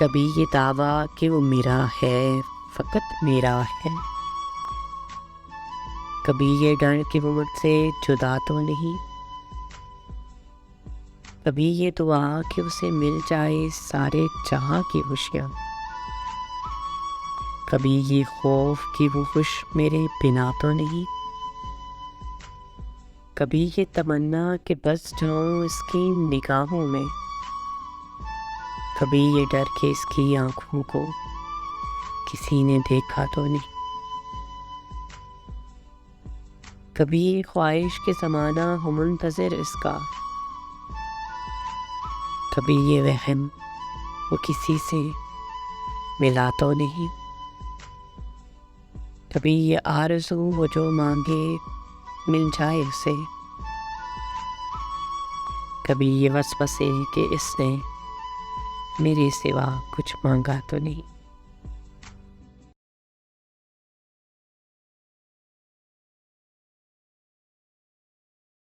کبھی یہ دعویٰ کہ وہ میرا ہے، فقط میرا ہے، کبھی یہ ڈر کہ وہ مجھ سے جدا تو نہیں، کبھی یہ دعا کہ اسے مل جائے سارے جہاں کی خوشیاں، کبھی یہ خوف کہ وہ خوش میرے بنا تو نہیں، کبھی یہ تمنا کہ بس جاؤں اس کی نگاہوں میں، کبھی یہ ڈر کہ اس کی آنکھوں کو کسی نے دیکھا تو نہیں، کبھی یہ خواہش کہ زمانہ ہو منتظر اس کا، کبھی یہ وہم وہ کسی سے ملا تو نہیں، کبھی یہ آرزو وہ جو مانگے مل جائے اسے، کبھی یہ وسوسے کہ اس نے میرے سوا کچھ مانگا تو نہیں۔